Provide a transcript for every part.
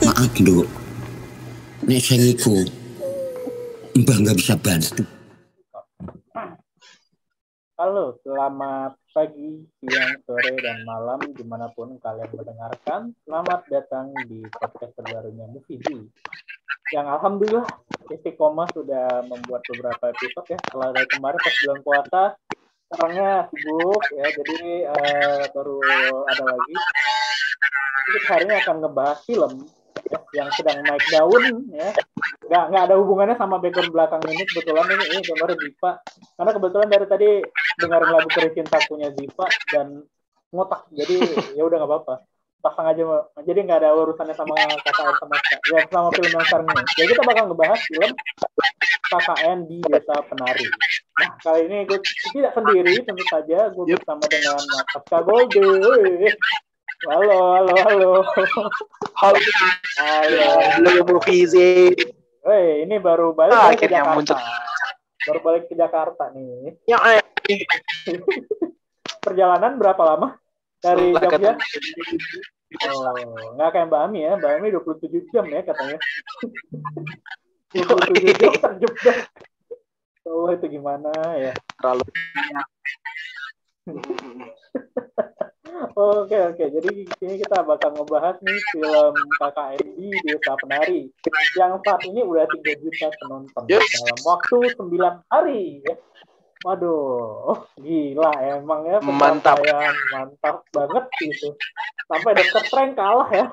Maaf Duk, nek saya iku Mbah nggak bisa bantu. Halo, selamat pagi, siang, sore, dan malam dimanapun kalian mendengarkan. Selamat datang di podcast terbarunya Movie yang alhamdulillah istiqomah sudah membuat beberapa episode ya. Setelah dari kemarin pas bulan puasa, sekarangnya sibuk ya, jadi baru ada lagi. Kita hari ini akan ngebahas film ya, yang sedang naik daun ya. Nggak ada hubungannya sama background belakang ini. Kebetulan ini gambar Ziva, karena kebetulan dari tadi dengerin lagu Keri Cinta punya Ziva dan ngotak, jadi ya udah nggak apa-apa, pasang aja, jadi nggak ada urusannya sama KKN sama ya sama film yang sekarang ini. Jadi kita bakal ngebahas film KKN di Desa Penari. Nah kali ini gue tidak sendiri, tentu saja gue bersama dengan Pasca Golde. Halo. Movie. Woi, ini baru balik ke Jakarta. Baru balik ke Jakarta nih. Ya, perjalanan berapa lama dari Jogja? Oh, nggak kayak Mbak Ami ya. Mbak Ami 27 jam ya katanya. 27 jam terjebak. Oh, itu gimana ya? Terlalu. Oke. Jadi ini kita bakal ngebahas nih film KKN di Desa Penari yang saat ini udah 3 juta penonton dalam waktu 9 hari ya. Waduh, gila emang ya, mantap banget gitu. Sampai Dr. Strange kalah ya.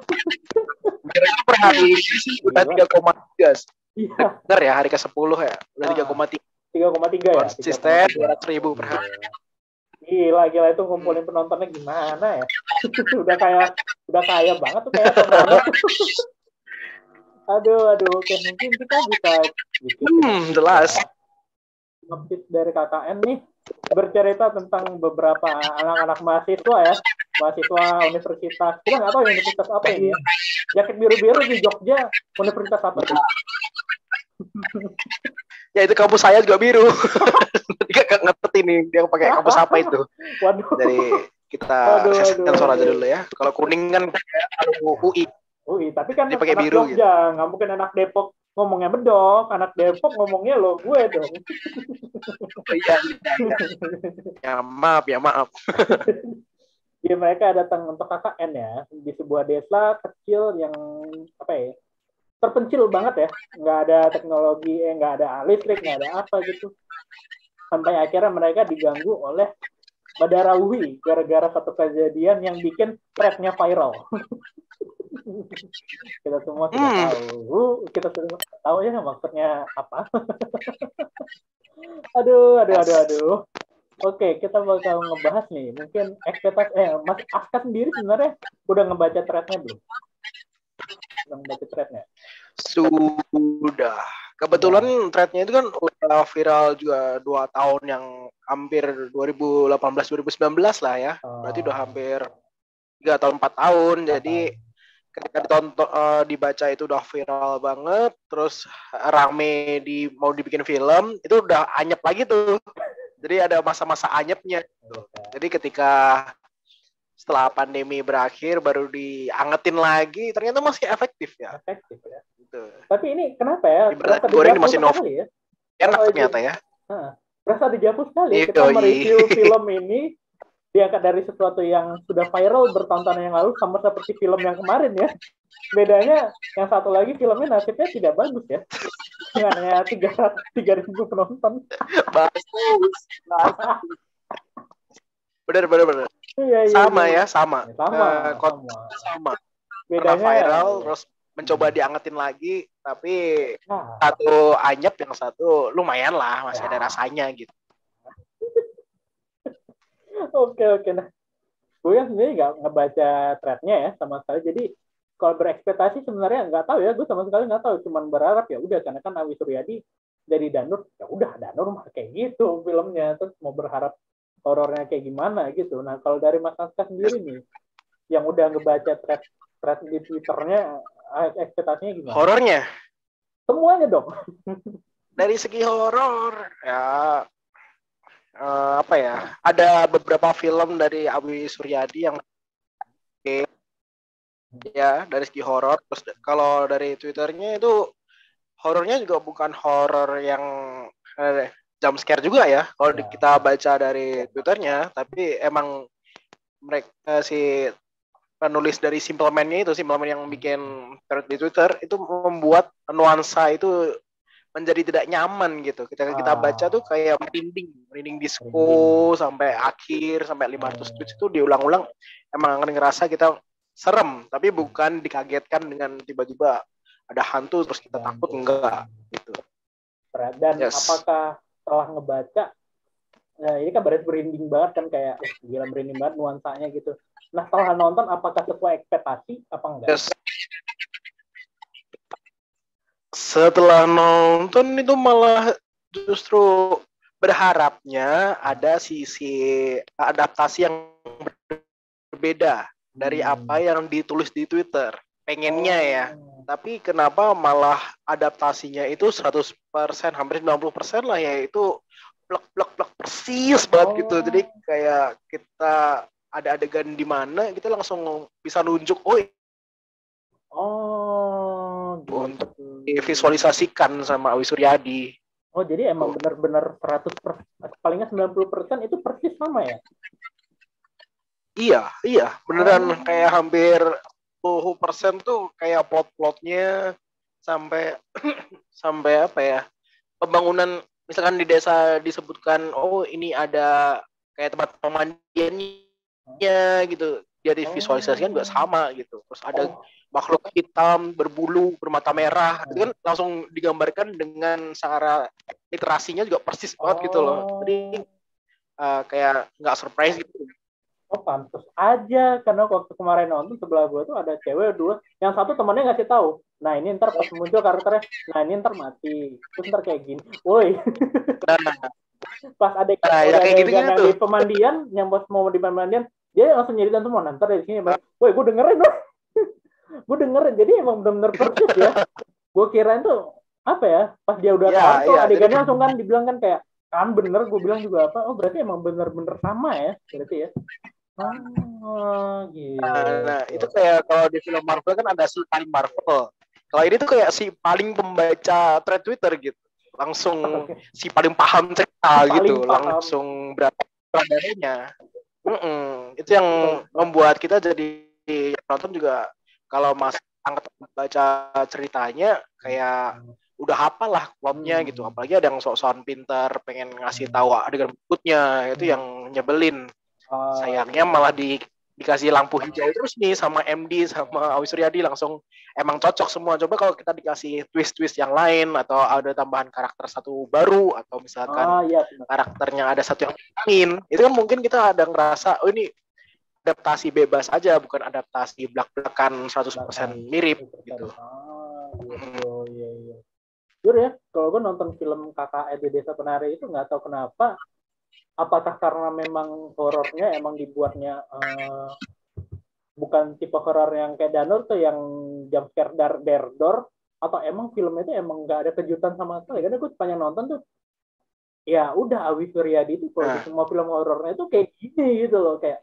Kira-kira per hari sih udah 3,3. Iya. Benar ya, hari ke-10 ya. Udah 3,3. 3,3 ya. Konsisten 200.000 per hari. Gila itu ngumpulin penontonnya gimana ya? udah kaya banget tuh kayak tontonnya. Aduh, oke, mungkin kita bisa jelas. Ngepit dari KKN nih, bercerita tentang beberapa anak-anak mahasiswa universitas. Kita nggak tahu universitas apa ini ya. Jaket biru-biru di Jogja, universitas apa tuh? Ya itu kampus saya juga biru. Gak ngerti nih dia pakai kampus apa itu. Waduh. Dari kita sensor aja dulu ya. Kalau kuning kan UI. UI, tapi kan dia pakai anak biru Jogja, gitu. Nggak mungkin anak Depok ngomongnya bedok, anak Depok ngomongnya lo gue dong. Iya. Ya maaf. Jadi mereka datang untuk KKN ya di sebuah desa kecil yang terpencil banget ya, nggak ada teknologi, nggak ada listrik, nggak ada apa gitu. Sampai akhirnya mereka diganggu oleh Badarawi gara-gara satu kejadian yang bikin thread-nya viral. Kita semua sudah tahu ya maksudnya apa. Aduh. Oke, kita bakal ngebahas nih. Mungkin ekspektasi Mas Aska sendiri sebenarnya udah ngebaca thread-nya belum? Sudah. Kebetulan thread-nya itu kan udah viral juga 2 tahun, yang hampir 2018-2019 lah ya. Berarti udah hampir 3 tahun 4 tahun. Jadi ketika dibaca itu udah viral banget, terus rame mau dibikin film, itu udah anyep lagi tuh. Jadi ada masa-masa anyepnya. Jadi ketika setelah pandemi berakhir baru diangetin lagi, ternyata masih efektif ya. Gitu. Tapi ini kenapa ya? Berasa goreng masih novel ya. Enak ternyata ya. Berasa dijauh sekali kita mereview film ini, diangkat dari sesuatu yang sudah viral bertahun-tahun yang lalu sama seperti film yang kemarin ya. Bedanya yang satu lagi filmnya nasibnya tidak bagus ya. Hanya 3.000 penonton. Bagus. Bener. Iya. Sama. Bedanya viral terus mencoba diangetin lagi, tapi satu anyep, yang satu lumayan lah, masih ada rasanya gitu. Oke. Nah, gue yang sendiri nggak ngebaca thread-nya ya sama sekali. Jadi kalau berekspektasi sebenarnya nggak tahu ya, gue sama sekali nggak tahu. Cuman berharap ya udah, karena kan Awi Suryadi dari Danur, ya udah Danur mah kayak gitu filmnya. Terus mau berharap horornya kayak gimana gitu. Nah kalau dari Mas Aska sendiri nih, yang udah ngebaca thread di Twitternya, ekspektasinya gimana? Horornya? Semuanya dong. Dari segi horor ya, ada beberapa film dari Awi Suryadi yang Ya, dari segi horor. Terus kalau dari Twitternya itu horornya juga bukan horor yang jump scare juga ya. Kalau kita baca dari Twitternya, tapi emang mereka si penulis dari Simple Man-nya itu, Simple Man yang bikin thread di Twitter itu membuat nuansa itu menjadi tidak nyaman gitu. Kita baca tuh kayak merinding disco sampai akhir sampai 500 tweets itu diulang-ulang, emang akan ngerasa kita serem, tapi bukan dikagetkan dengan tiba-tiba ada hantu terus kita takut, enggak gitu. Dan apakah setelah ngebaca, nah ini kan berarti merinding banget kan, kayak gila merinding banget nuansanya gitu. Nah setelah nonton apakah sesuai ekspektasi apa enggak? Setelah nonton itu malah justru berharapnya ada sisi adaptasi yang berbeda dari apa yang ditulis di Twitter. Pengennya ya. Tapi kenapa malah adaptasinya itu 100%, hampir 90% lah ya, itu plek persis banget gitu. Jadi kayak kita ada adegan di mana kita langsung bisa nunjuk, untuk divisualisasikan sama Awi Suryadi. Oh, jadi emang benar-benar 100%, palingnya 90% itu persis sama ya? Iya, beneran kayak hampir 10% tuh kayak plot-plotnya sampai sampai apa ya? Pembangunan misalkan di desa disebutkan ini ada kayak tempat pemandiannya gitu. Dia divisualisasikan juga sama gitu. Terus ada makhluk hitam berbulu bermata merah, itu kan langsung digambarkan dengan secara literasinya juga persis banget gitu loh. Jadi kayak nggak surprise gitu. Oh pantas aja, karena waktu kemarin nonton sebelah gue tuh ada cewek dua, yang satu temannya ngasih tahu, nah ini ntar pas muncul karakternya, nah ini ntar mati, terus ntar kayak gini, woi. Pas ada kayak gitu yang di pemandian, yang pas mau di pemandian, dia langsung nyeritain semua, ntar dari sini, woi gue dengerin loh. Gue dengerin, jadi emang benar-benar persis ya. Gue kirain tuh apa ya, pas dia udah tahu adegannya langsung kan dibilang kan kayak kan bener, gue bilang juga apa, berarti emang bener-bener sama ya berarti ya. Gitu. Nah itu kayak kalau di film Marvel kan ada si paling Marvel, kalau ini tuh kayak si paling pembaca thread Twitter gitu, langsung si paling paham cerita gitu, langsung berapa pelajarannya. Itu yang membuat kita jadi nonton juga, kalau Mas angkat baca ceritanya kayak udah hafal lah plotnya gitu. Apalagi ada yang sok-sokan pintar pengen ngasih tahu adegan berikutnya, itu yang nyebelin. Sayangnya malah dikasih lampu hijau terus nih sama MD sama Awi Suryadi, langsung emang cocok semua. Coba kalau kita dikasih twist-twist yang lain atau ada tambahan karakter satu baru, atau misalkan karakternya ada satu yang lain, itu kan mungkin kita ada ngerasa ini adaptasi bebas aja, bukan adaptasi blak-blakan 100% mirip gitu. Iya. Jujur ya, kalau gue nonton film KKN di Desa Penari itu nggak tahu kenapa, apakah karena memang horornya emang dibuatnya bukan tipe horor yang kayak Danur tuh yang jump scare dor, atau emang film itu emang nggak ada kejutan sama sekali. Karena gue sepanjang nonton tuh ya udah Awi Suryadi itu kalau di semua film horornya itu kayak gini gitu loh, kayak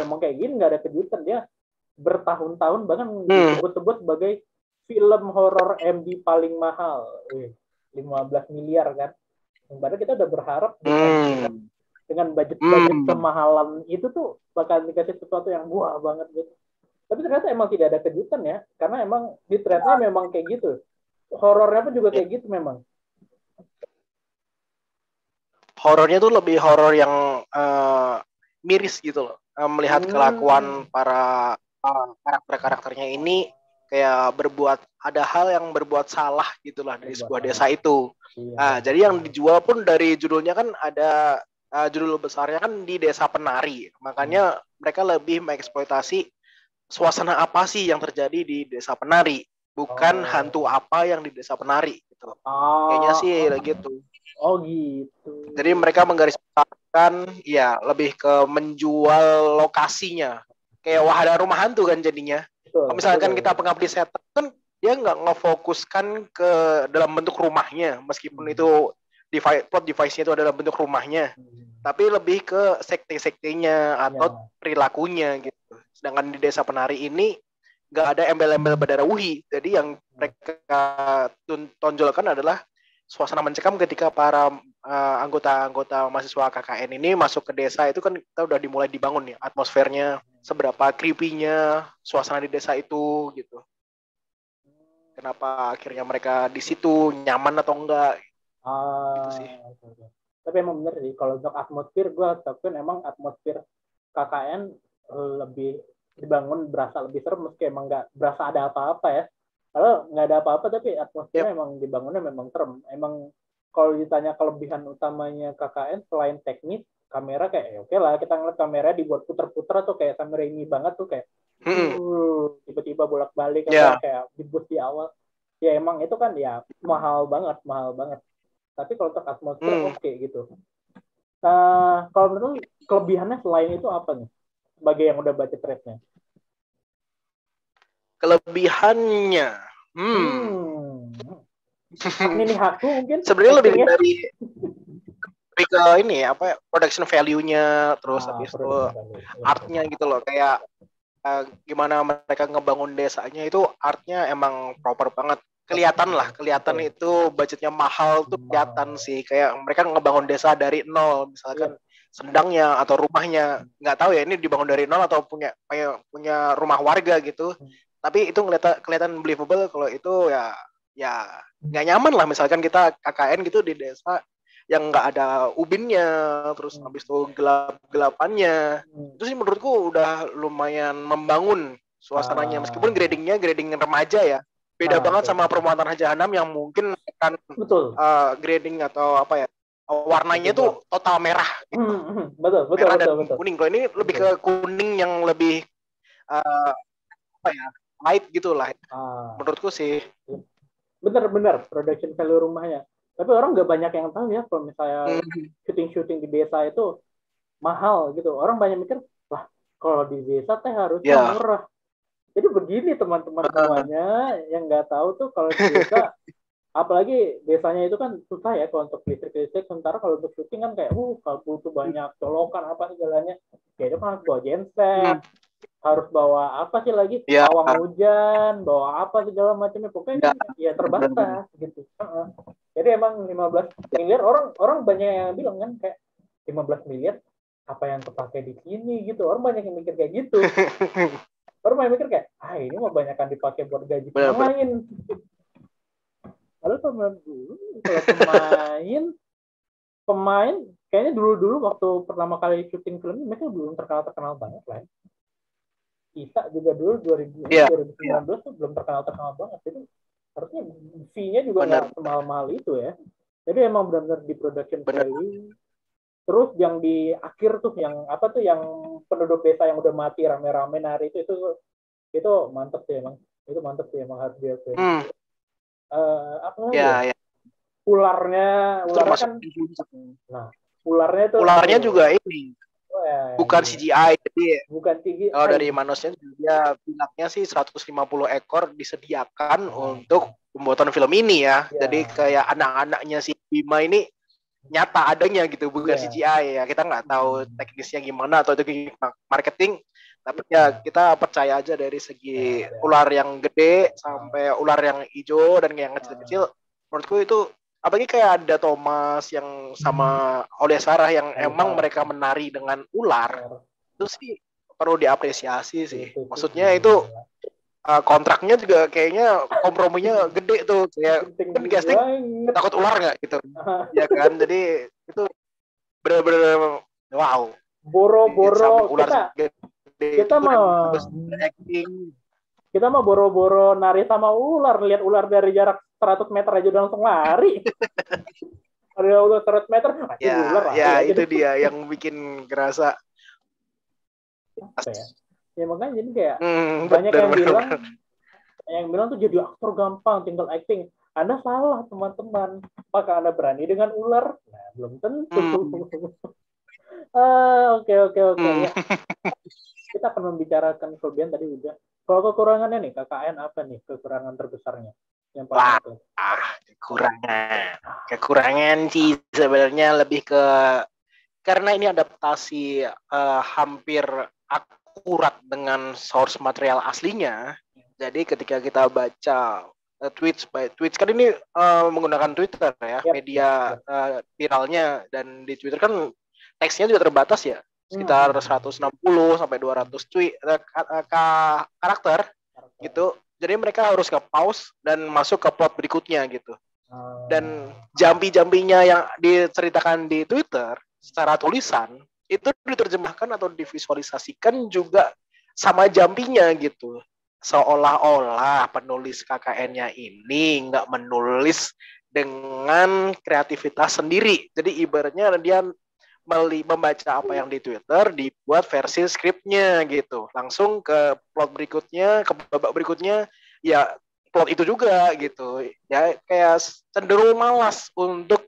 emang kayak gini, nggak ada kejutan. Dia bertahun-tahun bahkan disebut-sebut sebagai film horor MD paling mahal, 15 miliar kan. Padahal kita udah berharap dengan budget kemahalan itu tuh bakal dikasih sesuatu yang wah banget gitu. Tapi ternyata emang tidak ada kejutan ya, karena emang di threadnya memang kayak gitu. Horornya pun juga kayak gitu memang. Horornya tuh lebih horor yang miris gitu loh. Melihat kelakuan para karakternya ini kayak ada hal yang berbuat salah gitulah dari sebuah desa itu. Nah, jadi yang dijual pun dari judulnya kan ada judul besarnya kan di Desa Penari. Makanya mereka lebih mengeksploitasi suasana apa sih yang terjadi di Desa Penari, bukan hantu apa yang di Desa Penari gitu. Kayaknya sih gitu. Oh gitu. Jadi mereka menggarisbawakan ya lebih ke menjual lokasinya. Kayak wahana rumah hantu kan jadinya. Kalau misalkan kita pengabdi setan kan dia nggak ngefokuskan ke dalam bentuk rumahnya, meskipun itu plot device-nya itu adalah bentuk rumahnya, tapi lebih ke sekte-sektenya atau perilakunya gitu. Sedangkan di Desa Penari ini nggak ada embel-embel berdarah Wuhi. Jadi yang mereka tonjolkan adalah suasana mencekam ketika para anggota-anggota mahasiswa KKN ini masuk ke desa. Itu kan kita udah dimulai dibangun nih atmosfernya, seberapa creepy-nya suasana di desa itu gitu. Kenapa akhirnya mereka di situ, nyaman atau enggak? Gitu sih. Okay. Tapi emang bener sih, kalau untuk atmosfer, gue akuin emang atmosfer KKN lebih dibangun berasa lebih serem, meski emang nggak berasa ada apa-apa ya. Kalau nggak ada apa-apa, tapi atmosfernya emang dibangunnya memang serem. Emang kalau ditanya kelebihan utamanya KKN, selain teknis, kamera kayak oke lah, kita ngeliat kamera dibuat puter-puter tuh kayak Sam Raimi banget tuh, kayak tiba-tiba bolak-balik kayak dibus di awal. Ya emang itu kan ya mahal banget. Tapi kalau untuk atmosfer oke gitu. Kalau menurut kelebihannya selain itu apa nih? Sebagai yang udah baca thread-nya. Kelebihannya. Ini hakku mungkin. Sebenarnya lebih dari ke ini apa production value-nya, terus habis itu art-nya gitu loh, kayak gimana mereka ngebangun desanya itu artnya emang proper banget, kelihatan itu budgetnya mahal tuh kelihatan sih, kayak mereka ngebangun desa dari nol, misalkan sendangnya atau rumahnya nggak tahu ya ini dibangun dari nol atau punya rumah warga gitu, tapi itu kelihatan believable kalau itu ya nggak nyaman lah, misalkan kita KKN gitu di desa yang nggak ada ubinnya, terus habis itu gelap-gelapannya. Itu sih menurutku udah lumayan membangun suasananya, meskipun grading remaja ya. Beda banget sama Perempuan Tanah Jahanam yang mungkin kan grading atau apa ya, warnanya tuh total merah gitu. Betul. Kuning. Kalau ini lebih ke kuning yang lebih light gitu lah. Menurutku sih. Bener production value rumahnya. Tapi orang nggak banyak yang tahu ya kalau misalnya syuting di desa itu mahal gitu. Orang banyak mikir, wah kalau di desa teh harusnya murah. Jadi begini teman-teman semuanya yang nggak tahu tuh, kalau di desa, apalagi desanya itu kan susah ya kalau untuk listrik. Sementara kalau untuk syuting kan kayak, kalau butuh banyak colokan apa segalanya, ya itu kan harus bawa genset, harus bawa apa sih lagi, pawang hujan, bawa apa segala macamnya, pokoknya ya terbatas gitu. Jadi emang 15 miliar, orang banyak yang bilang kan kayak 15 miliar apa yang kepake di sini gitu. Orang banyak yang mikir kayak gitu. Orang banyak mikir kayak, ini mah banyakan dipakai buat gaji pemain. Lalu kalau pemain kayaknya dulu waktu pertama kali syuting film mereka belum terkenal banget lah. Isa juga dulu 2019 tuh belum terkenal banget. Jadi harusnya fee-nya juga nggak semahal-mahal itu ya. Jadi emang benar-benar di production value. Terus yang di akhir tuh yang apa tuh, yang penduduk desa yang udah mati rame-rame nari itu mantep sih emang. Itu mantep sih emang, harus diakui. Apa lagi? Ya. Ularnya kan. Nah, ularnya juga ini. Bukan CGI, jadi bukan CGI. Kalau dari manusia dia bilangnya sih 150 ekor disediakan untuk pembuatan film ini ya. Jadi kayak anak-anaknya si Bima ini nyata adanya gitu, bukan CGI ya. Kita nggak tahu teknisnya gimana atau itu marketing, tapi ya kita percaya aja dari segi ular yang gede sampai ular yang hijau dan yang kecil-kecil. Menurutku itu apalagi kayak ada Thomas yang sama Aulia Sarah yang emang mereka menari dengan ular, itu sih perlu diapresiasi sih. Maksudnya itu kontraknya juga kayaknya komprominya gede tuh, kayak kan casting takut ular nggak gitu, ya kan? Jadi itu benar-benar wow. Boro-boro kita mah boro-boro nari sama ular, lihat ular dari jarak 100 meter aja udah langsung lari. Ada ular 100 meter, ular. Ya itu dia yang bikin kerasa. Ya makanya jadi kayak banyak yang bilang tuh jadi aktor gampang, tinggal acting. Anda salah teman-teman. Apakah Anda berani dengan ular? Nah, belum tentu. Oke. Ya. Kita akan membicarakan kelebihan tadi udah. Kalau kekurangannya nih, KKN apa nih kekurangan terbesarnya? Yang paling kekurangan sih sebenarnya lebih ke karena ini adaptasi hampir akurat dengan source material aslinya. Jadi ketika kita baca tweets kan ini menggunakan Twitter ya, media viralnya, dan di Twitter kan teksnya juga terbatas ya, sekitar 160 sampai 200 karakter gitu. Jadi mereka harus nge-pause dan masuk ke plot berikutnya gitu. Dan jambi-jambinya yang diceritakan di Twitter secara tulisan itu diterjemahkan atau divisualisasikan juga sama jambinya gitu. Seolah-olah penulis KKN-nya ini nggak menulis dengan kreativitas sendiri. Jadi ibaratnya dia membaca apa yang di Twitter, dibuat versi skripnya gitu. Langsung ke plot berikutnya, ke babak berikutnya, ya plot itu juga gitu. Ya kayak cenderung malas untuk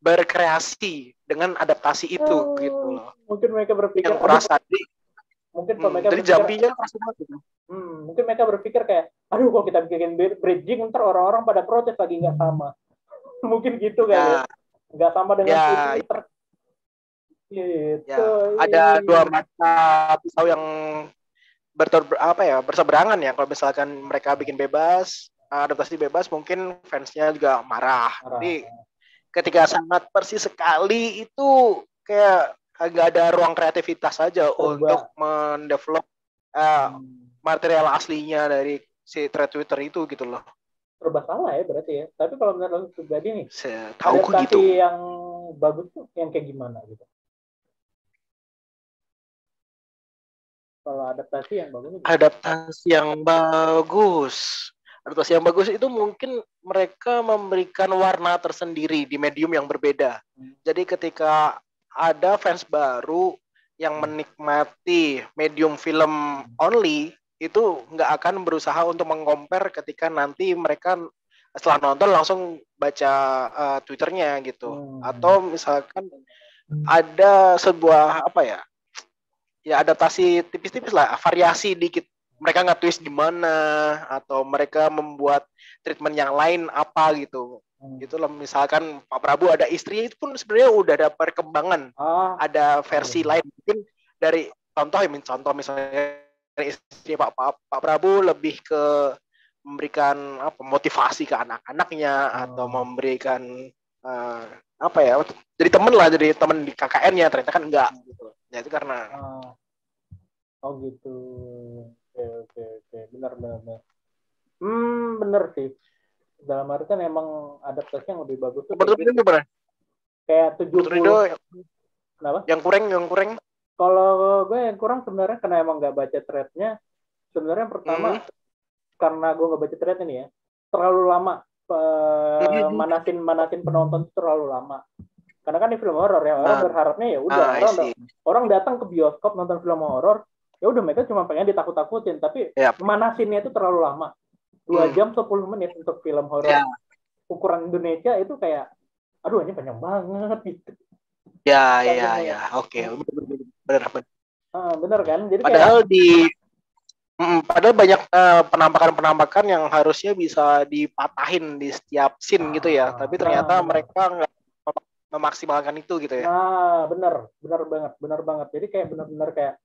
berkreasi dengan adaptasi itu gitu loh. Mungkin mereka berpikir, yang kurasa mungkin mereka dari jambinya kerasa banget gitu. Mungkin mereka berpikir kayak, aduh kalau kita bikin bridging ntar orang-orang pada protes lagi, nggak sama. Mungkin gitu kan ya. Nggak sama dengan Twitter. Gitu. Ya, ada dua mata pisau yang berseberangan ya. Kalau misalkan mereka bikin bebas, adaptasi bebas, mungkin fansnya juga marah. Jadi ketika sangat persis sekali itu kayak nggak ada ruang kreativitas saja untuk mendevelop material aslinya dari si thread Twitter itu gitu loh. Serba salah ya berarti ya. Tapi kalau menurut lu pribadi nih, adaptasi gitu. Yang bagus tuh yang kayak gimana gitu? Kalau adaptasi yang bagus. Adaptasi yang bagus itu mungkin mereka memberikan warna tersendiri di medium yang berbeda. Jadi ketika ada fans baru yang menikmati medium film only, itu nggak akan berusaha untuk mengcompare ketika nanti mereka setelah nonton langsung baca Twitternya gitu. Atau misalkan ada sebuah ya adaptasi tipis-tipis lah, variasi dikit. Mereka nggak twist gimana, atau mereka membuat treatment yang lain apa gitu. Gitu loh, misalkan Pak Prabu ada istri, itu pun sebenarnya udah ada perkembangan. Ada versi lain. Mungkin dari contoh misalnya dari istri Pak Prabu lebih ke memberikan motivasi ke anak-anaknya, atau memberikan jadi teman di KKN-nya, ternyata kan enggak gitu. Ya itu karena gitu. Oke. Benar. Benar sih. Dalam artian emang adaptasi yang lebih bagus tuh kayak 70. Kenapa? Yang kurang. Kalau gue yang kurang sebenarnya karena emang nggak baca thread-nya. Sebenarnya pertama karena gue nggak baca thread ini ya, terlalu lama manasin penonton itu terlalu lama. Karena kan di film horor ya, orang berharapnya ya udah orang datang ke bioskop nonton film horor, ya udah mereka cuma pengen ditakut-takutin, tapi manasinnya itu terlalu lama. 2 jam 10 menit untuk film horor. Ukuran Indonesia itu kayak aduh ini panjang banget gitu. Ya. Oke. Bener kan? Jadi padahal padahal banyak penampakan yang harusnya bisa dipatahin di setiap scene gitu ya, tapi ternyata mereka nggak memaksimalkan itu gitu ya. Benar banget. Jadi kayak benar-benar kayak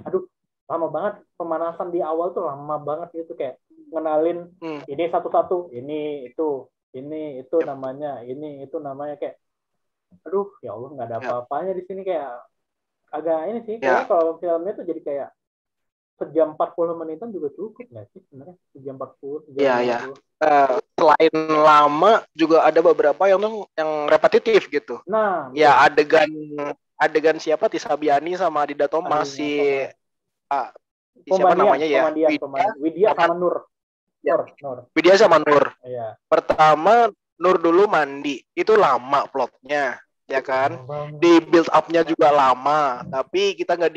aduh lama banget pemanasan di awal tuh, lama banget itu kayak ngenalin ini satu-satu, ini itu namanya, ini itu namanya, kayak aduh ya Allah nggak ada apa-apanya di sini, kayak agak ini sih. Karena kalau filmnya tuh jadi kayak sejam 40 menitan juga cukup nggak sih sebenarnya, sejam 40. Iya. Selain lama juga ada beberapa yang repetitif gitu. Ya adegan siapa, Tisa Biani sama Dida Thomas, siapa namanya ya? Widya sama Nur. Widya sama Nur. Iya. Pertama Nur dulu mandi, itu lama plotnya, ya kan? Di build up-nya juga lama, tapi kita nggak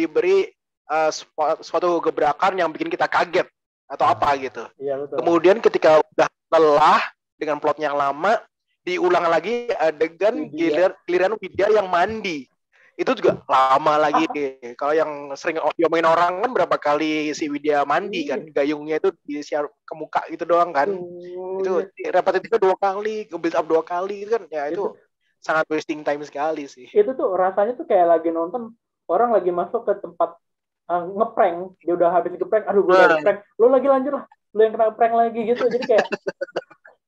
diberi suatu gebrakan yang bikin kita kaget atau apa gitu. Iya, betul. Kemudian ketika udah lelah dengan plot yang lama, diulang lagi adegan giliran Widya yang mandi. Itu juga lama lagi deh. Kalau yang sering diomongin orang kan berapa kali si Widya mandi kan, gayungnya itu disiar ke muka gitu doang kan. Itu repetitifnya 2 kali, build up 2 kali itu kan ya itu sangat wasting time sekali sih. Itu tuh rasanya tuh kayak lagi nonton orang lagi masuk ke tempat ngeprank, dia udah habis ngeprank, aduh gue udah ngeprank, lo lagi lanjut lah, lo yang kena prank lagi gitu, jadi kayak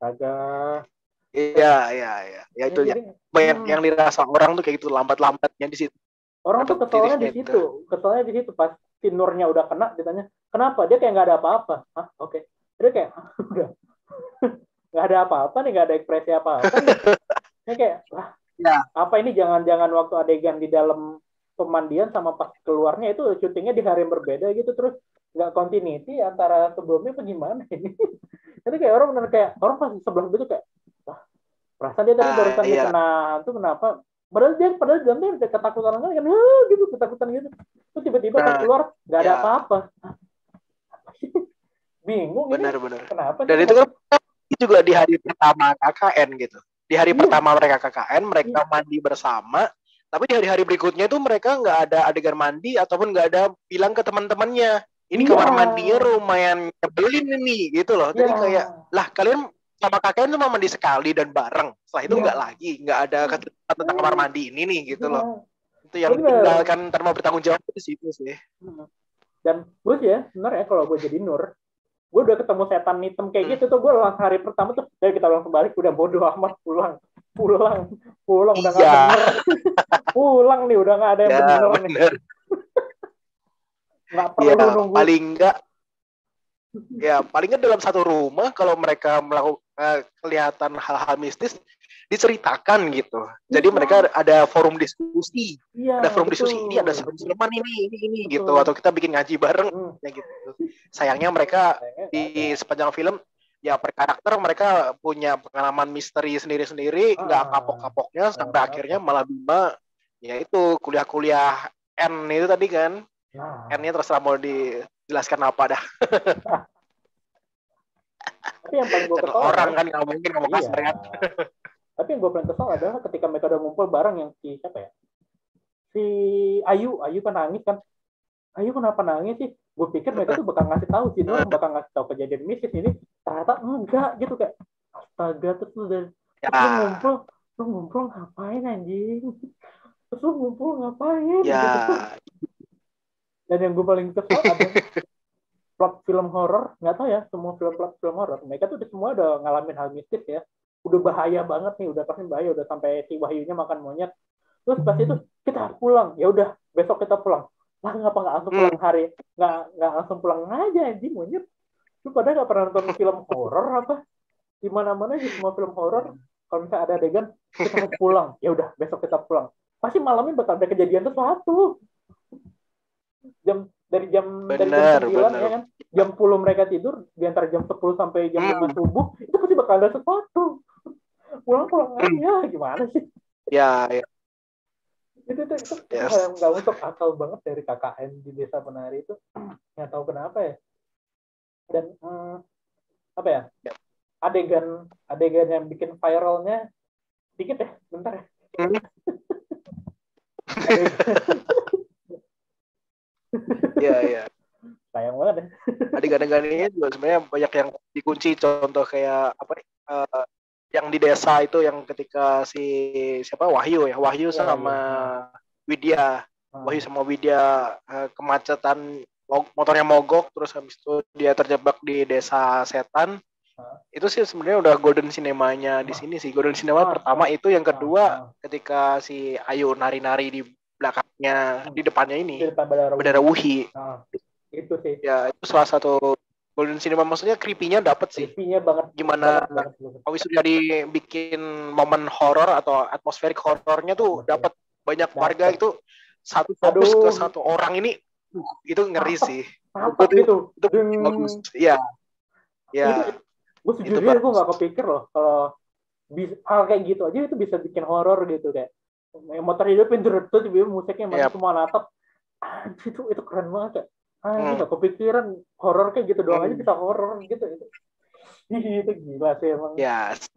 agak ya itu ya banyak yang dirasa orang tuh kayak gitu, lambatnya di situ. Orang tuh keselnya di situ pas si Nurnya udah kena, ditanya kenapa, dia kayak nggak ada apa-apa. Oke. Dia kayak udah nggak ada apa-apa nih, nggak ada ekspresi apa-apa nih. Dia kayak apa ini, jangan waktu adegan di dalam pemandian sama pas keluarnya itu syutingnya di hari yang berbeda gitu, terus nggak continuity antara sebelumnya apa gimana ini. Jadi kayak orang bener kayak orang pas sebelah itu kayak perasaan dia tadi barusan dia kena tuh kenapa, padahal dia ketakutan kan gitu, ketakutan gitu, terus tiba-tiba pas keluar nggak ada apa-apa. Bingung benar kenapa, dan itu kan juga di hari pertama KKN gitu, di hari pertama mereka KKN mereka mandi bersama, tapi di hari-hari berikutnya itu mereka nggak ada adegan mandi ataupun nggak ada bilang ke teman-temannya ini kamar mandinya lumayan nyebelin ini gitu loh. Jadi kayak lah kalian sama KKN cuma mandi sekali dan bareng, setelah itu nggak ada tentang kamar mandi ini nih gitu loh. Itu yang tinggalkan ntar mau bertanggung jawab di situ sih. Dan gue sih ya sebenarnya kalau gue jadi Nur, gue udah ketemu setan hitam kayak gitu tuh, gue langsung hari pertama tuh kita langsung balik, udah bodoh amat, pulang udah nggak bener. Pulang nih, udah nggak ada yang bener nih, nggak perlu nunggu. Paling nggak dalam satu rumah kalau mereka melakukan kelihatan hal-hal mistis diceritakan gitu. Jadi mereka ada forum diskusi, ini ada serem-sereman ini gitu, atau kita bikin ngaji bareng kayak gitu. Sayangnya mereka di sepanjang film ya per karakter mereka punya pengalaman misteri sendiri-sendiri, nggak kapok-kapoknya sampai akhirnya malah Bima ya itu kuliah N itu tadi kan. N-nya terserah mau dijelaskan apa dah. Tapi yang paling gue kesel orang kan nggak mungkin ngomong kasar kan. Tapi yang gue paling kesel adalah ketika mereka udah ngumpul bareng, yang si siapa ya, si Ayu kan nangis kan. Ayu kenapa nangis sih? Gue pikir mereka tuh bakal ngasih tahu sih, bakal ngasih tahu kejadian mistis ini, ternyata enggak gitu, kayak astaga. Terus lu ngumpul ngapain anjing? Terus lu ngumpul ngapain gitu. Dan yang gue paling kesel ada plot film horor, nggak tahu ya, semua film horor mereka tuh semua udah ngalamin hal mistis ya, udah bahaya banget nih, udah pasti bahaya, udah sampai si Wahyunya makan monyet. Terus pas itu kita harus pulang, ya udah besok kita pulang. Lah ngapa nggak langsung pulang hari, nggak langsung pulang aja anjing monyet. Lu pada nggak pernah nonton film horor apa? Di mana-mana di semua film horor kalau misalnya ada adegan kita harus pulang, ya udah besok kita pulang, pasti malamnya bakal ada kejadian sesuatu. Dari jam 9 ya kan, jam 10 mereka tidur, di antara jam 10 sampai jam 5 subuh itu pasti bakal ada sesuatu. Pulang aja, gimana sih? Ya. Itu hal yang nggak masuk akal banget dari KKN di Desa Penari itu, nggak tahu kenapa ya. Dan apa ya, adegan yang bikin viralnya dikit ya, bentar ya. Iya. Sayang banget ya. Adegan-adegan ini juga sebenarnya banyak yang dikunci, contoh kayak yang di desa itu yang ketika si siapa Wahyu sama Widya. Wahyu sama Widya kemacetan, motornya mogok, terus habis itu dia terjebak di desa setan. Itu sih sebenarnya udah golden cinemanya di sini sih. Golden cinema pertama itu, yang kedua ketika si Ayu nari-nari di belakangnya, di depannya ini Bendara Wuhi. Itu sih. Ya, itu salah satu golden cinema, maksudnya creepy-nya dapet sih. Creepy-nya banget. Gimana Owi Suryadi bikin momen horor atau atmosferik horornya tuh dapat banyak warga itu satu fokus ke satu orang ini. Itu ngeri sih. Mantap gitu. Itu bagus. Iya. Ya. Gue sejujurnya gue nggak kepikir loh kalau hal kayak gitu aja itu bisa bikin horor gitu, kayak motor hidupin terus tiba-tiba musiknya masih semua natap. Itu keren banget ya. Nggak kepikiran horor kayak gitu doang aja bisa horor gitu. Itu gila sih emang. Yes.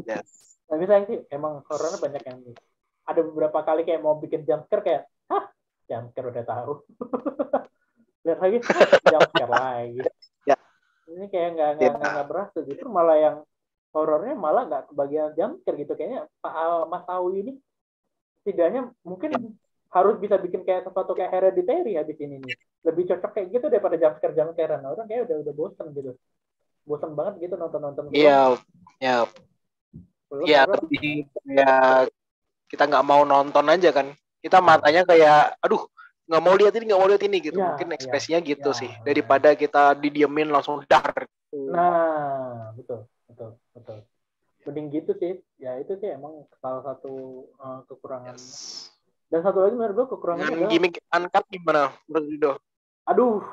Tapi sayang sih emang horornya banyak yang ada beberapa kali kayak mau bikin jumpscare kayak jumpscare udah tahu. Lihat lagi jumpscare lagi. Ini kayak nggak berhasil, justru malah yang horornya malah nggak kebagian jumpscare gitu. Kayaknya Mas Awi ini setidaknya mungkin harus bisa bikin kayak sesuatu kayak Hereditary habis ini nih. Lebih cocok kayak gitu daripada jumpscare. Nah, orang kayak udah bosen gitu. Bosen banget gitu nonton film. Iya, ya, iya. Tapi ya kita nggak mau nonton aja kan. Kita matanya kayak, aduh, nggak mau lihat ini gitu. Ya, Mungkin ekspresinya gitu ya. sih. Daripada kita didiemin langsung dar. Nah, betul. Mending gitu sih. Ya itu sih emang salah satu kekurangan. Yes. Dan satu lagi menurut gue kekurangannya adalah gimmick uncut gimana menurut Rido? Aduh,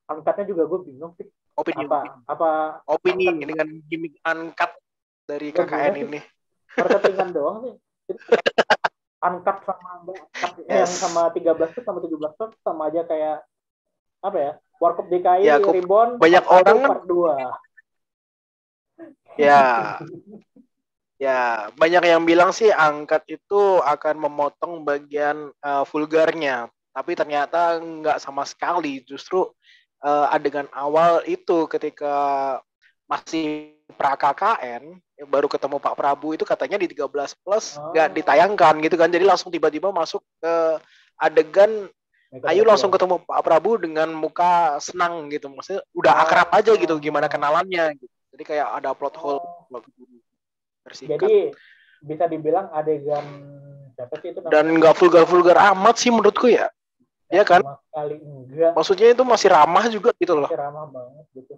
angkatnya juga gue bingung sih. Opini dengan gimmick uncut dari KKN ini. Marketingan doang sih. Uncut sama yang sama 13 plus sama 17 plus sama aja kayak apa ya? Warkop DKI ya, Reborn banyak orang part 2. Ya, banyak yang bilang sih angkat itu akan memotong bagian vulgarnya, tapi ternyata nggak sama sekali. Justru adegan awal itu ketika masih pra-KKN, baru ketemu Pak Prabu itu katanya di 13 plus nggak ditayangkan gitu kan. Jadi langsung tiba-tiba masuk ke adegan Ayu langsung ketemu Pak Prabu dengan muka senang gitu. Maksudnya udah akrab aja gitu gimana kenalannya gitu. Jadi kayak ada plot hole. Jadi bisa dibilang adegan siapa sih itu namanya? Dan nggak vulgar amat sih menurutku ya. Ya kan? Sekali enggak. Maksudnya itu masih ramah juga gitu loh. Masih ramah banget gitu.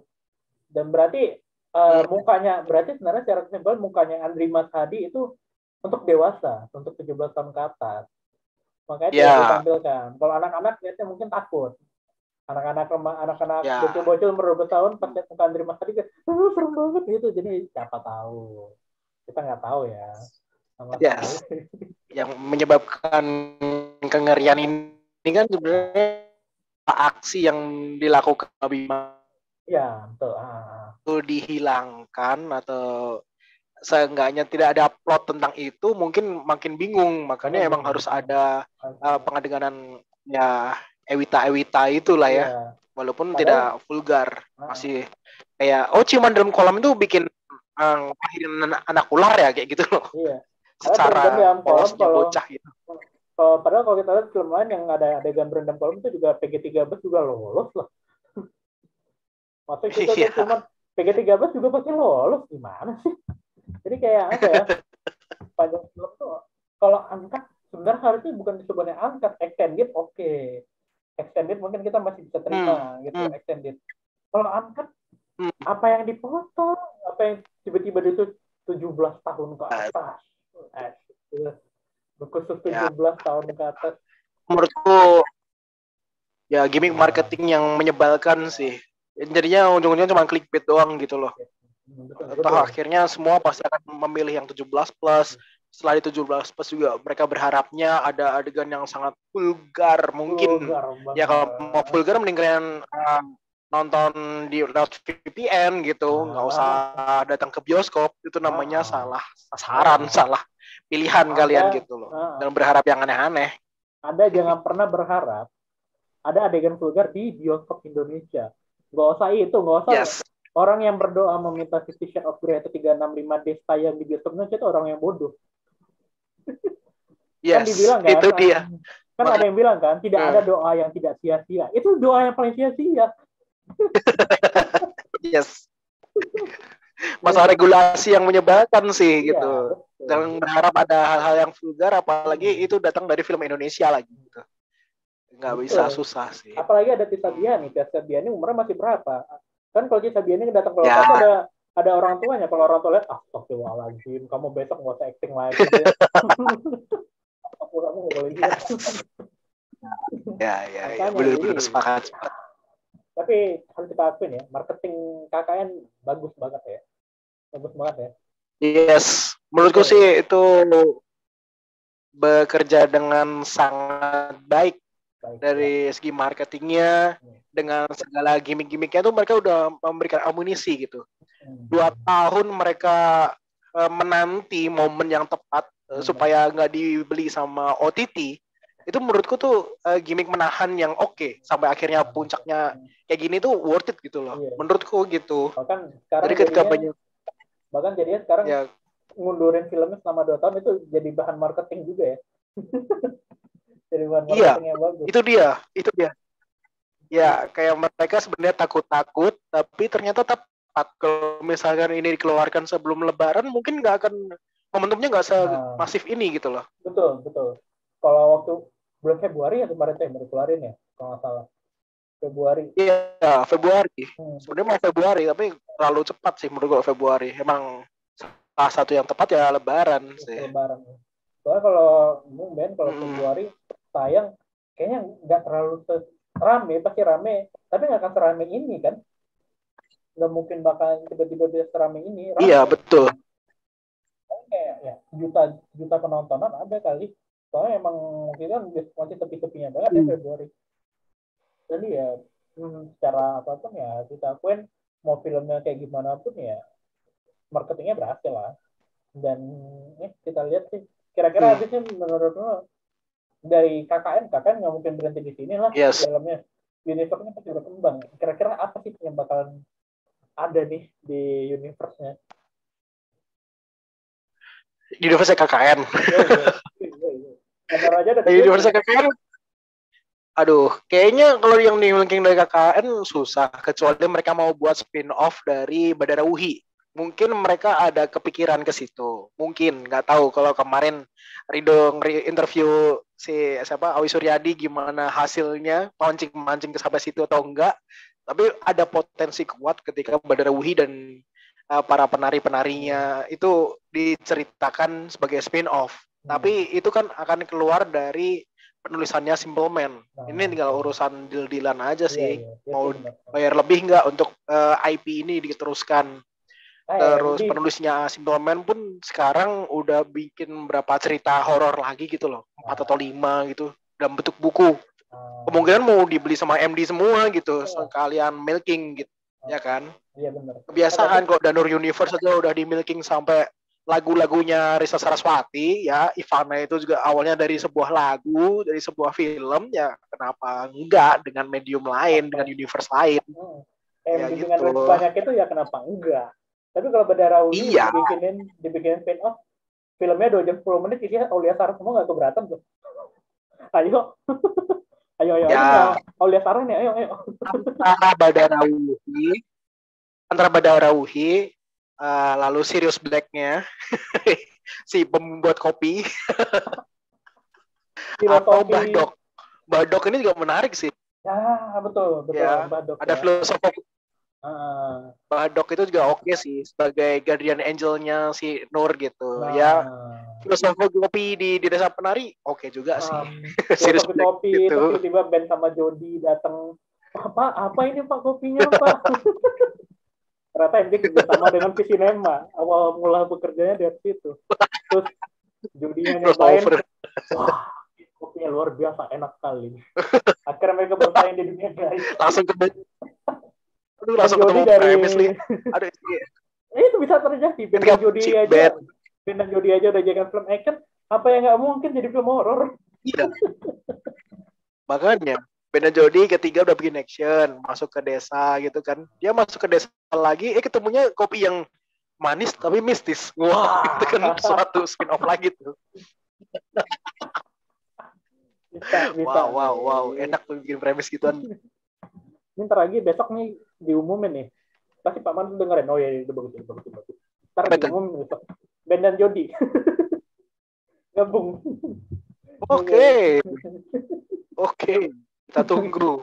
Dan berarti berarti sebenarnya secara kesimpulan mukanya Andri Mas Hadi itu untuk dewasa, untuk 17 tahun ke atas. Makanya tidak ditampilkan. Kalau anak-anak biasanya mungkin takut. Anak-anak bocil-bocil umur 12 tahun pas lihat muka Andri Mas Hadi kayak serem banget gitu. Jadi siapa tahu. Kita nggak tahu ya. Yang menyebabkan kengerian ini kan sebenarnya aksi yang dilakukan Bima. Ya, betul. Itu dihilangkan atau seenggaknya tidak ada plot tentang itu, mungkin makin bingung. Makanya emang harus ada pengadeganan ya Ewita itulah ya. Walaupun tidak vulgar, masih kayak ciuman dalam kolam itu bikin ngelahirin anak ular ya kayak gitu loh. Iya. Secara polosnya bocah gitu. Padahal kalau kita lihat film lain yang ada adegan berendam kolam itu juga PG-13 juga lolos lah. Maksudnya kita cuma PG-13 juga pasti lolos, gimana sih? Jadi kayak apa ya? Panjang film tuh kalau angkat sebenarnya harusnya bukan disebutnya angkat, extended oke. Extended mungkin kita masih bisa terima gitu, extended. Kalau angkat apa yang dipotong, apa yang tiba-tiba itu 17 tahun ke atas. Khusus 17 tahun ke atas. Menurutku ya gimmick marketing yang menyebalkan sih. Jadinya ujung-ujungnya cuma clickbait doang gitu loh. Atau akhirnya semua pasti akan memilih yang 17 plus. Setelah di 17 plus juga mereka berharapnya ada adegan yang sangat vulgar mungkin. Ya kalau mau vulgar mending kalian nonton di VPN gitu, nggak usah datang ke bioskop. Itu namanya salah sasaran, salah pilihan kalian gitu loh. Dan berharap yang aneh-aneh. Anda jangan pernah berharap ada adegan vulgar di bioskop Indonesia. Nggak usah. Orang yang berdoa meminta Fifty Shades of Grey atau 365 tayang di bioskop Indonesia itu orang yang bodoh. Kan dibilang kan, itu dia. Kan ada yang bilang kan, tidak ada doa yang tidak sia-sia. Itu doa yang paling sia-sia. Masalah regulasi yang menyebalkan sih gitu. Jangan berharap ada hal-hal yang vulgar, apalagi itu datang dari film Indonesia lagi gitu. Nggak bisa, susah sih. Apalagi ada Tisa Biani. Tisa Biani umurnya masih berapa? Kan kalau Tisa Biani datang ke lokasi ada orang tuanya. Kalau orang tua lihat, astagfirullahaladzim, kamu besok nggak usah acting lagi. Kamu nggak boleh gitu. Ya, benar-benar sepakat. Tapi harus kita akuin ya, marketing KKN bagus banget ya. Yes, menurutku sih itu bekerja dengan sangat baik dari segi marketingnya, dengan segala gimmick-gimmicknya tuh mereka udah memberikan amunisi gitu. 2 tahun mereka menanti momen yang tepat supaya nggak dibeli sama OTT. Itu menurutku tuh gimmick menahan yang oke. Sampai akhirnya puncaknya kayak gini tuh worth it gitu loh. Menurutku gitu. Bahkan jadinya sekarang ngundurin filmnya selama 2 tahun itu jadi bahan marketing juga ya. Jadi buat Iya, marketing yang bagus. itu dia. Ya, kayak mereka sebenarnya takut-takut, tapi ternyata tepat. Kalau misalkan ini dikeluarkan sebelum Lebaran, mungkin nggak akan momentumnya nggak Nah, semasif ini gitu loh. betul. Kalau waktu bulan Februari ya kemarin tuh yang baru keluarin ya, kalau nggak salah. Februari. Iya, Februari. Hmm, Sebenarnya mau Februari, tapi terlalu cepat sih menurut gue Februari. Emang salah satu yang tepat ya Lebaran sih. Lebaran. Soalnya kalau Ben kalau Februari sayang kayaknya nggak terlalu rame, pasti rame, tapi nggak akan serame ini kan. Nggak mungkin bakal tiba-tiba bisa serame ini. Rame. Iya, betul. Kayak ya juta penontonan ada kali. Soalnya emang kita masih tepi-tepinya banget ya Februari. Jadi ya secara apapun ya kita akuin mau filmnya kayak gimana pun ya marketingnya berhasil lah. Dan kita lihat sih kira-kira habisnya menurut lo dari KKN nggak mungkin berhenti di sini lah. Yes. Filmnya universe-nya pasti berkembang. Kira-kira apa sih yang bakalan ada nih di universe-nya? Universe KKN. Universe KKN. Aduh, kayaknya kalau yang dimiliki dari KKN susah, kecuali mereka mau buat spin-off dari Badara Wuhi. Mungkin mereka ada kepikiran ke situ. Mungkin, nggak tahu. Kalau kemarin Rido interview si siapa Awi Suryadi gimana hasilnya, mancing-mancing ke sampai situ atau enggak. Tapi ada potensi kuat ketika Badara Wuhi dan para penari-penarinya itu diceritakan sebagai spin-off. Tapi itu kan akan keluar dari penulisannya Simple Man. Ini tinggal urusan deal-dealan aja sih. Mau bayar lebih nggak untuk IP ini diteruskan. Terus penulisnya Simple Man pun sekarang udah bikin berapa cerita horor lagi gitu loh. 4 atau 5 gitu. Dalam bentuk buku. Kemungkinan mau dibeli sama MD semua gitu. Sekalian milking gitu. Ya kan? Iya benar. Kebiasaan kok Danur Universe aja udah di milking sampai lagu-lagunya Risa Saraswati ya, Ivana itu juga awalnya dari sebuah lagu, dari sebuah film ya, kenapa enggak dengan medium lain, dengan universe lain. Ya gitu. Dengan banyak itu ya kenapa enggak. Tapi kalau Badara Wuhi dibikinin spin off, filmnya 2 jam 10 menit isinya Aulia Sarah semua nggak keberatan tuh. Ayo. ayo ya. Aulia Sarah nih, ayo. Antara Badara Wuhi lalu Sirius Black-nya si pembuat kopi atau Badok ini juga menarik sih ya betul ya, Badok ada filosofi Badok itu juga oke sih sebagai guardian angelnya si Nur gitu ya, filosofi kopi di desa penari oke juga sih. Sirius Black kopi gitu. Tiba-tiba Ben sama Jody datang, apa ini Pak kopinya Pak? Ternyata MD kerjasama dengan Visinema. Awal mula bekerjanya dari situ. Terus Judinya nyobain, wah, kopinya luar biasa, enak sekali. Akhirnya mereka bersaing di dunia guys. Langsung ketemu premis nih. Aduh, itu bisa terjadi. Ben dan Jody aja udah jadi film action. Apa yang nggak mungkin jadi film horor? Iya. Makanya. Ben dan Jody ketiga udah bikin action, masuk ke desa gitu kan. Dia masuk ke desa lagi, ketemunya kopi yang manis tapi mistis. Wah, itu kan suatu spin-off lagi tuh. Bisa. Wow. Enak tuh bikin premis gituan. Ini ntar lagi besok nih diumumin nih. Pasti Pak Man dengerin. Oh iya, itu bagus. Ntar diumumin besok. Ben dan Jody. Gabung. Oke. Kita tunggu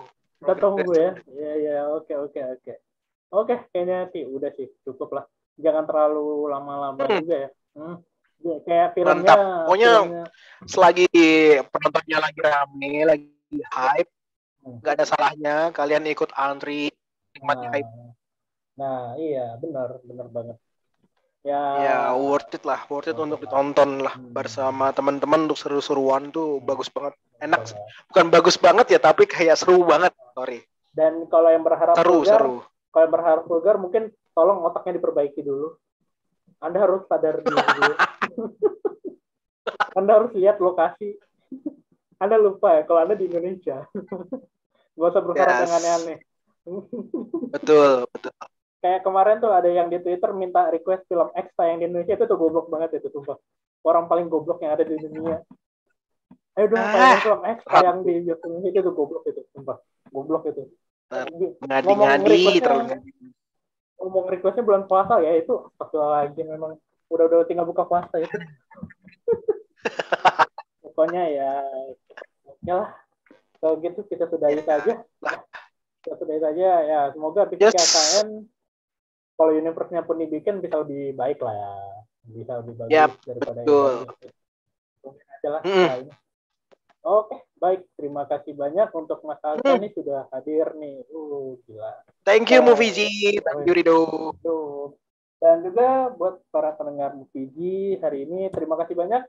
ya. Iya, oke. Oke, kayaknya sih udah sih, cukup lah. Jangan terlalu lama-lama juga ya. Kayak filmnya. Mantap. Pokoknya selagi penontonnya lagi rame, lagi hype, nggak ada salahnya kalian ikut antri nikmati hype. Nah, iya, benar banget. Ya worth it untuk ditonton lah bersama teman-teman untuk seru-seruan tuh bagus banget, enak. Bukan bagus banget ya, tapi kayak seru banget. Sorry. Dan kalau yang berharap seru. Kalau yang berharap vulgar mungkin tolong otaknya diperbaiki dulu. Anda harus sadar dulu. Anda harus lihat lokasi. Anda lupa ya kalau Anda di Indonesia. Gak usah berharap yang aneh-aneh. Betul. Kayak kemarin tuh ada yang di Twitter minta request film X tayang di Indonesia, itu tuh goblok banget itu, sumpah. Orang paling goblok yang ada di dunia. Ayo dong, tolong. Sayang di YouTube itu tuh goblok itu, sumpah. Goblok itu. Ngadi-ngadi terlalu. Ngomong requestnya bulan puasa ya itu lagi memang udah tinggal buka puasa itu. Pokoknya ya lah. Kalau gitu kita sudahi saja. Ya. Semoga PKKN kalau universe-nya pun dibikin bisa lebih baik lah ya. Bisa lebih bagus daripada betul. Mungkin aja lah ini. Oke, baik. Terima kasih banyak untuk Mas Alta nih sudah hadir nih. Gila. Thank you Moviji. Thank you Rido. Dan juga buat para pendengar Moviji hari ini terima kasih banyak.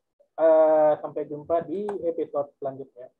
Sampai jumpa di episode selanjutnya.